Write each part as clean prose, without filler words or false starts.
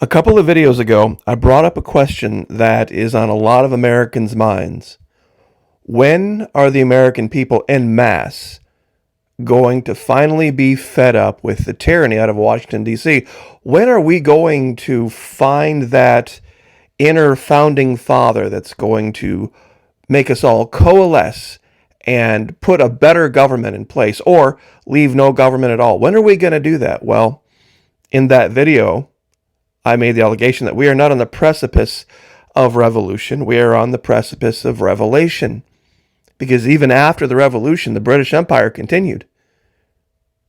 A couple of videos ago, I brought up a question that is on a lot of Americans' minds. When are the American people en masse going to finally be fed up with the tyranny out of Washington, D.C.? When are we going to find that inner founding father that's going to make us all coalesce and put a better government in place, or leave no government at all? When are we going to do that? Well, in that video, I made the allegation that we are not on the precipice of revolution. We are on the precipice of revelation. Because even after the revolution, the British Empire continued.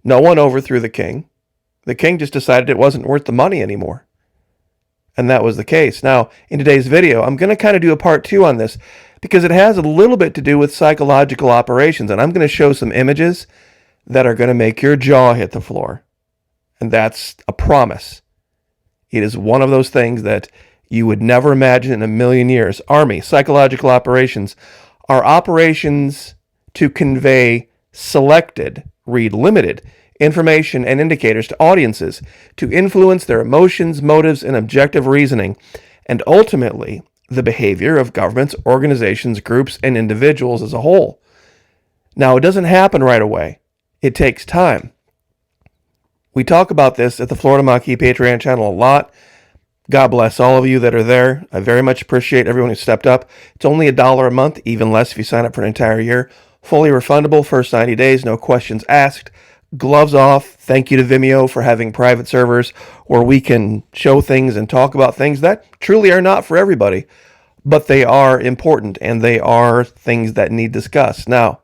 No one overthrew the king. The king just decided it wasn't worth the money anymore. And that was the case. Now, in today's video, I'm going to kind of do a part 2 on this because it has a little bit to do with psychological operations. And I'm going to show some images that are going to make your jaw hit the floor. And that's a promise. It is one of those things that you would never imagine in a million years. Army, psychological operations, are operations to convey selected, read limited, information and indicators to audiences to influence their emotions, motives, and objective reasoning, and ultimately the behavior of governments, organizations, groups, and individuals as a whole. Now, it doesn't happen right away. It takes time. We talk about this at the Florida Maquis Patreon channel a lot. God bless all of you that are there. I very much appreciate everyone who stepped up. It's only $1 a month, even less if you sign up for an entire year. Fully refundable, first 90 days, no questions asked. Gloves off. Thank you to Vimeo for having private servers where we can show things and talk about things that truly are not for everybody, but they are important and they are things that need discussed. Now,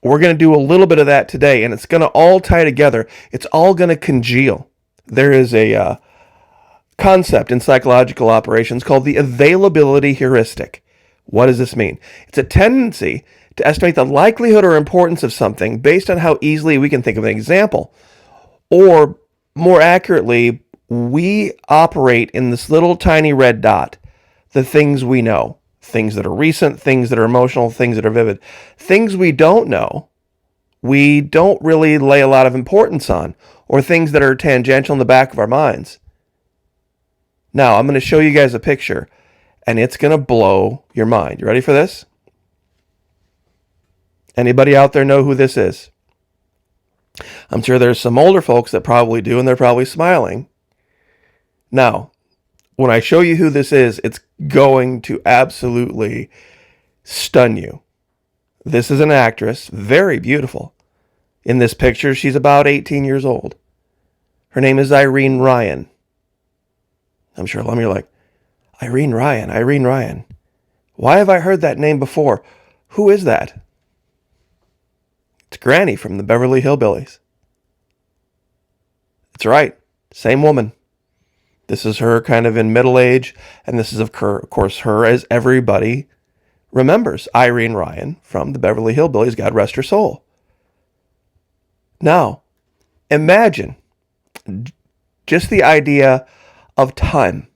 we're going to do a little bit of that today, and it's going to all tie together. It's all going to congeal. There is a concept in psychological operations called the availability heuristic. What does this mean? It's a tendency to estimate the likelihood or importance of something based on how easily we can think of an example. Or more accurately, we operate in this little tiny red dot, the things we know. Things that are recent, things that are emotional, things that are vivid. Things we don't know, we don't really lay a lot of importance on, or things that are tangential in the back of our minds. Now, I'm going to show you guys a picture, and it's going to blow your mind. You ready for this? Anybody out there know who this is? I'm sure there's some older folks that probably do, and they're probably smiling. Now, when I show you who this is, it's going to absolutely stun you. This is an actress, very beautiful. In this picture, she's about 18 years old. Her name is Irene Ryan. I'm sure a lot of you are like, Irene Ryan. Why have I heard that name before? Who is that? It's Granny from the Beverly Hillbillies. That's right, same woman. This is her kind of in middle age, and this is, of course, her as everybody remembers, Irene Ryan from the Beverly Hillbillies, God rest her soul. Now, imagine just the idea of time.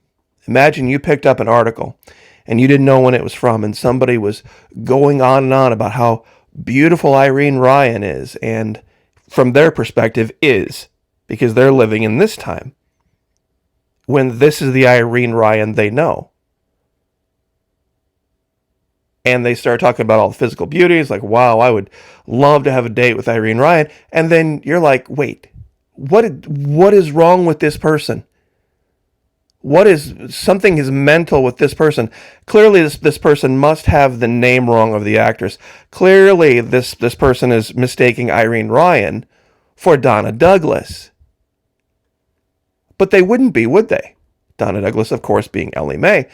Imagine you picked up an article, and you didn't know when it was from, and somebody was going on and on about how beautiful Irene Ryan is, and from their perspective is, because they're living in this time, when this is the Irene Ryan they know. And they start talking about all the physical beauty. It's like, wow, I would love to have a date with Irene Ryan. And then you're like, wait, what is wrong with this person? Something is mental with this person. Clearly, this person must have the name wrong of the actress. Clearly, this person is mistaking Irene Ryan for Donna Douglas. But they wouldn't be, would they? Donna Douglas, of course, being Ellie Mae.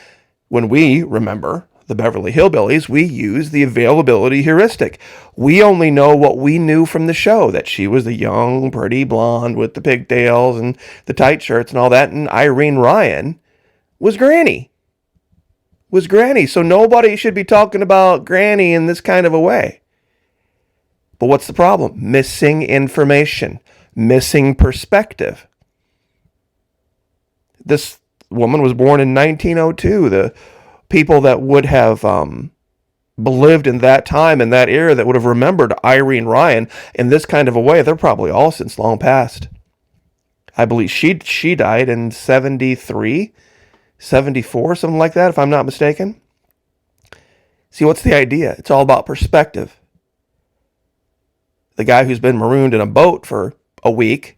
When we remember the Beverly Hillbillies, we use the availability heuristic. We only know what we knew from the show, that she was the young, pretty blonde with the pigtails and the tight shirts and all that, and Irene Ryan was Granny. So nobody should be talking about Granny in this kind of a way. But what's the problem? Missing information, missing perspective. This woman was born in 1902. The people that would have lived in that time, in that era, that would have remembered Irene Ryan in this kind of a way, they're probably all since long past. I believe she died in 73, 74, something like that, if I'm not mistaken. See, what's the idea? It's all about perspective. The guy who's been marooned in a boat for a week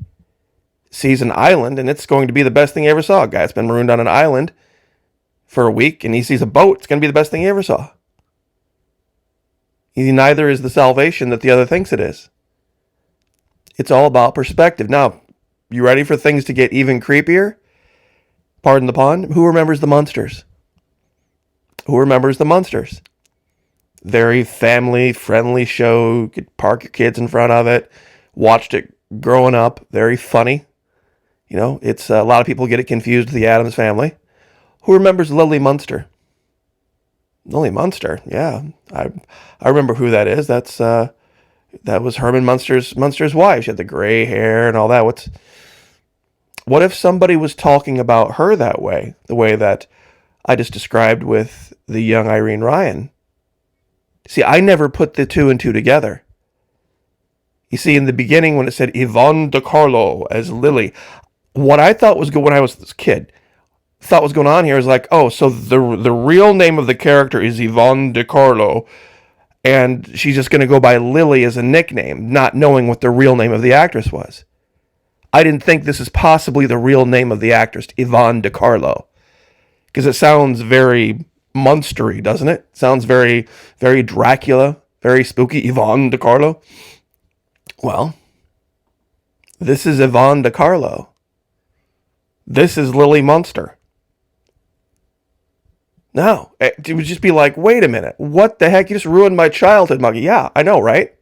sees an island, and it's going to be the best thing he ever saw. A guy that's been marooned on an island for a week, and he sees a boat. It's going to be the best thing he ever saw. Neither is the salvation that the other thinks it is. It's all about perspective. Now, you ready for things to get even creepier? Pardon the pun. Who remembers the Munsters? Who remembers the Munsters? Very family-friendly show. You could park your kids in front of it. Watched it growing up. Very funny. You know, it's a lot of people get it confused with the Addams Family. Who remembers Lily Munster? Lily Munster, yeah. I remember who that is. That was Herman Munster's wife. She had the gray hair and all that. What if somebody was talking about her that way, the way that I just described with the young Irene Ryan? See, I never put the two and two together. You see, in the beginning when it said Yvonne DiCarlo as Lily, what I thought was good when I was this kid, thought was going on here is like, oh, so the real name of the character is Yvonne DiCarlo, and she's just going to go by Lily as a nickname, not knowing what the real name of the actress was. I didn't think this is possibly the real name of the actress, Yvonne DiCarlo, because it sounds very monstery, doesn't it? Sounds very, very Dracula, very spooky. Yvonne DiCarlo. Well, this is Yvonne DiCarlo. This is Lily Munster. No, it would just be like, wait a minute, what the heck? You just ruined my childhood, Muggy. Yeah, I know, right?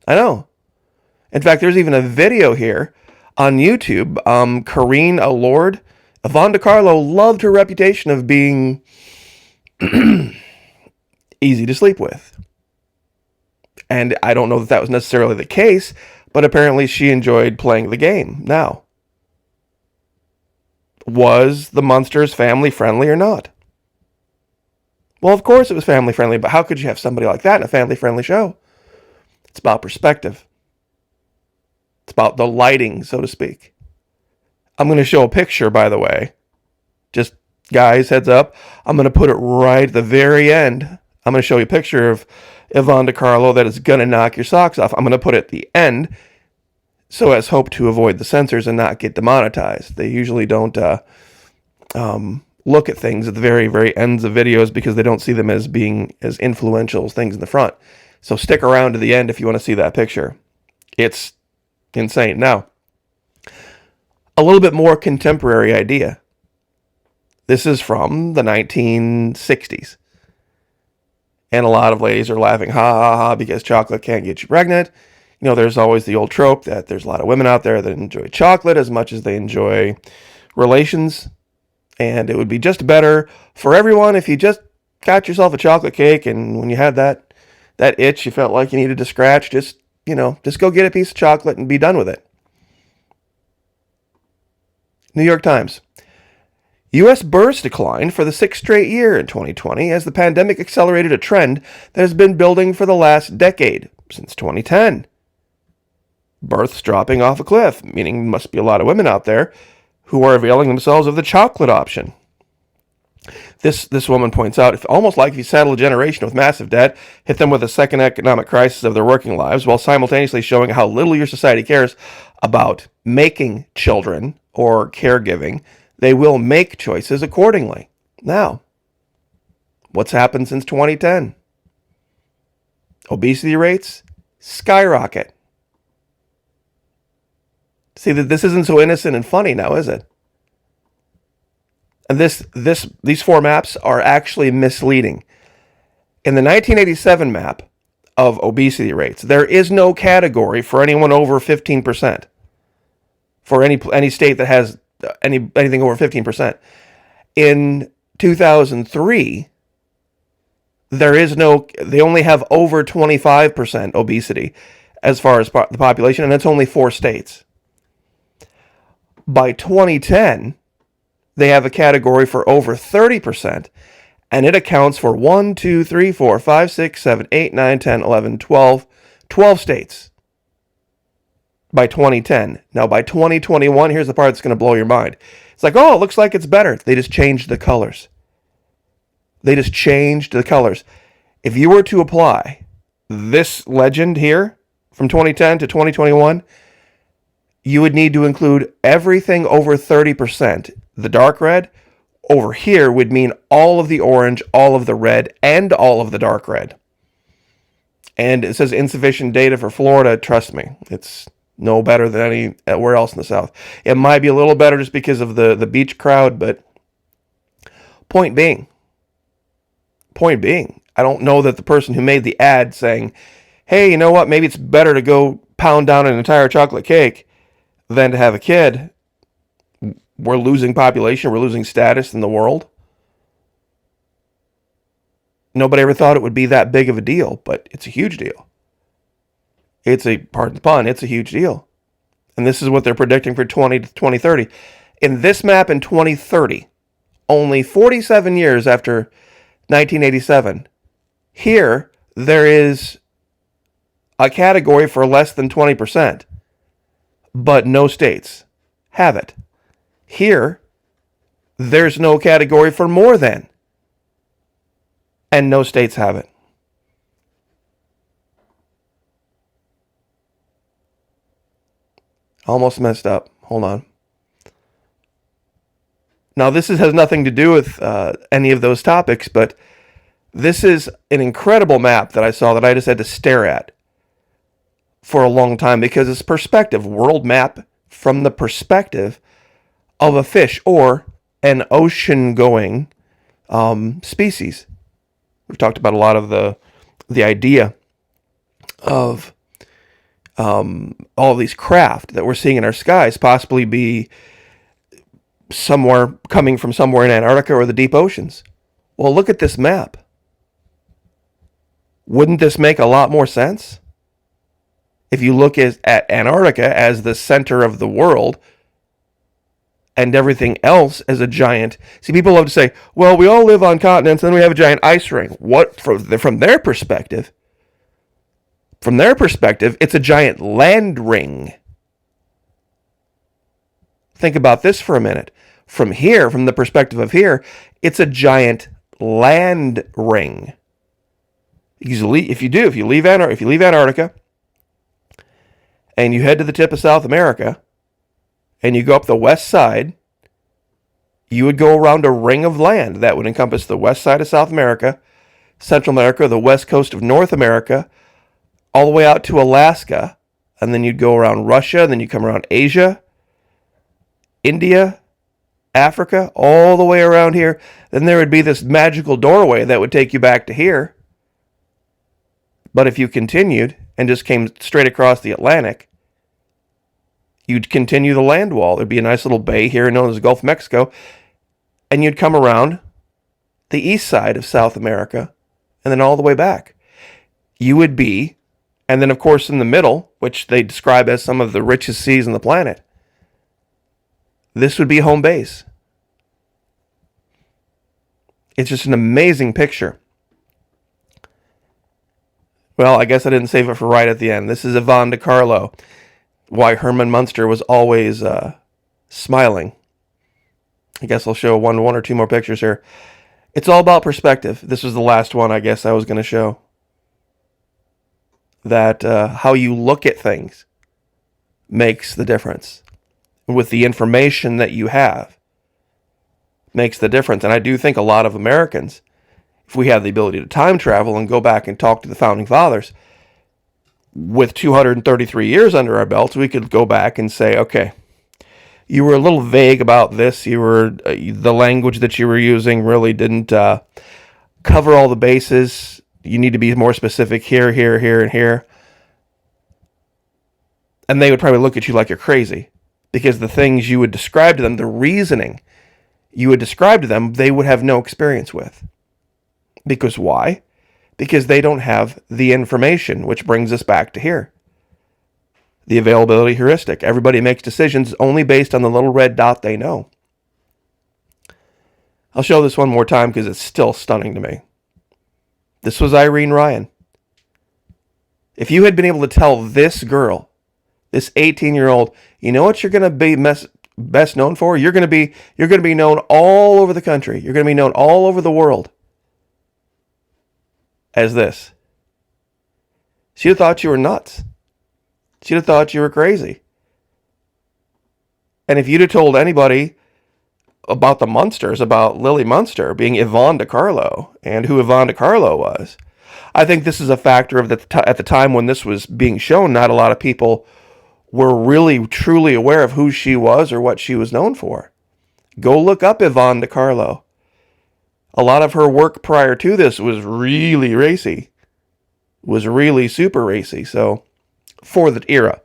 I know. In fact, there's even a video here on YouTube. Karine Allord, Yvonne DiCarlo loved her reputation of being easy to sleep with. And I don't know that was necessarily the case, but apparently she enjoyed playing the game. Now, was the Munsters family friendly or not? Well, of course it was family friendly, but how could you have somebody like that in a family friendly show? It's about perspective. It's about the lighting, so to speak. I'm going to show a picture, by the way. Just, guys, heads up. I'm going to put it right at the very end. I'm going to show you a picture of Yvonne DiCarlo that is going to knock your socks off. I'm going to put it at the end so as hope to avoid the censors and not get demonetized. They usually don't look at things at the very, very ends of videos because they don't see them as being as influential as things in the front. So stick around to the end if you want to see that picture. It's insane. Now, a little bit more contemporary idea. This is from the 1960s. And a lot of ladies are laughing, ha ha ha, because chocolate can't get you pregnant. You know, there's always the old trope that there's a lot of women out there that enjoy chocolate as much as they enjoy relations. And it would be just better for everyone if you just got yourself a chocolate cake, and when you had that itch you felt like you needed to scratch, just go get a piece of chocolate and be done with it. New York Times. U.S. births declined for the 6th straight year in 2020 as the pandemic accelerated a trend that has been building for the last decade, since 2010. Births dropping off a cliff, meaning there must be a lot of women out there who are availing themselves of the chocolate option. This woman points out, it's almost like if you saddle a generation with massive debt, hit them with a second economic crisis of their working lives, while simultaneously showing how little your society cares about making children or caregiving, they will make choices accordingly. Now, what's happened since 2010? Obesity rates skyrocket. See, that this isn't so innocent and funny now, is it? And these four maps are actually misleading. In the 1987 map of obesity rates, there is no category for anyone over 15%. For any state that has anything over 15%. In 2003, they only have over 25% obesity as far as the population, and it's only 4 states. By 2010, they have a category for over 30%, and it accounts for 1, 2, 3, 4, 5, 6, 7, 8, 9, 10, 11, 12 states. by 2010. Now, by 2021, here's the part that's going to blow your mind. It's like, oh, it looks like it's better. They just changed the colors. They just changed the colors. If you were to apply this legend here from 2010 to 2021, you would need to include everything over 30%. The dark red over here would mean all of the orange, all of the red, and all of the dark red. And it says insufficient data for Florida. Trust me, it's no better than anywhere else in the South. It might be a little better just because of the beach crowd, but point being, I don't know that the person who made the ad saying, hey, you know what, maybe it's better to go pound down an entire chocolate cake than to have a kid. We're losing population, we're losing status in the world. Nobody ever thought it would be that big of a deal, but it's a huge deal. Pardon the pun, it's a huge deal. And this is what they're predicting for 2030. In this map in 2030, only 47 years after 1987, here there is a category for less than 20%, but no states have it. Here, there's no category for more than, and no states have it. Almost messed up. Hold on. Now, this has nothing to do with any of those topics, but this is an incredible map that I saw that I just had to stare at for a long time because it's perspective. World map from the perspective of a fish or an ocean-going species. We've talked about a lot of the idea of all of these craft that we're seeing in our skies possibly be coming from somewhere in Antarctica or the deep oceans. Well, look at this map. Wouldn't this make a lot more sense? If you look at Antarctica as the center of the world and everything else as a giant. See, people love to say, well, we all live on continents and then we have a giant ice ring. What, from their perspective, it's a giant land ring. Think about this for a minute. From the perspective of here, it's a giant land ring. If you leave Antarctica and you head to the tip of South America and you go up the west side, you would go around a ring of land that would encompass the west side of South America, Central America, the west coast of North America, all the way out to Alaska, and then you'd go around Russia, and then you come around Asia, India, Africa, all the way around here. Then there would be this magical doorway that would take you back to here. But if you continued and just came straight across the Atlantic, you'd continue the land wall. There'd be a nice little bay here known as the Gulf of Mexico, and you'd come around the east side of South America, and then all the way back. You would be, and then of course in the middle, which they describe as some of the richest seas on the planet, this would be home base. It's just an amazing picture. Well, I guess I didn't save it for right at the end. This is Yvonne DiCarlo. Why Herman Munster was always smiling. I guess I'll show one or two more pictures here. It's all about perspective. This was the last one I guess I was going to show. That how you look at things makes the difference. With the information that you have makes the difference. And I do think a lot of Americans, if we had the ability to time travel and go back and talk to the founding fathers, with 233 years under our belts, we could go back and say, okay, you were a little vague about this. You were the language that you were using really didn't cover all the bases. You need to be more specific here, and here. And they would probably look at you like you're crazy because the things you would describe to them, the reasoning you would describe to them, they would have no experience with. Because why? Because they don't have the information, which brings us back to here. The availability heuristic. Everybody makes decisions only based on the little red dot they know. I'll show this one more time because it's still stunning to me. This was Irene Ryan. If you had been able to tell this girl This 18-year-old, you know what you're going to be best known for? You're going to be known all over the country. You're going to be known all over the world as this. She'd have thought you were nuts. She'd have thought you were crazy. And if you'd have told anybody about the Munsters, about Lily Munster being Yvonne DiCarlo and who Yvonne DiCarlo was, I think this is a factor of at the time when this was being shown, not a lot of people were really truly aware of who she was or what she was known for. Go look up Yvonne DiCarlo. A lot of her work prior to this was really racy. Was really super racy. So, for the era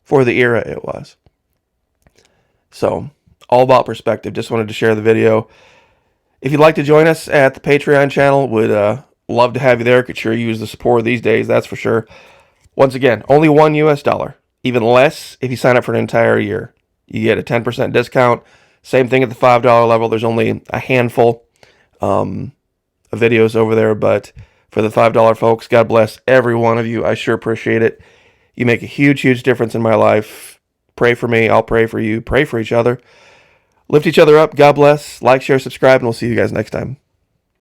it was. So, all about perspective. Just wanted to share the video. If you'd like to join us at the Patreon channel, would love to have you there. Could sure use the support these days, that's for sure. Once again, only $1 US. Even less if you sign up for an entire year. You get a 10% discount. Same thing at the $5 level. There's only a handful of videos over there, but for the $5 folks, God bless every one of you. I sure appreciate it. You make a huge, huge difference in my life. Pray for me. I'll pray for you. Pray for each other. Lift each other up. God bless. Like, share, subscribe, and we'll see you guys next time.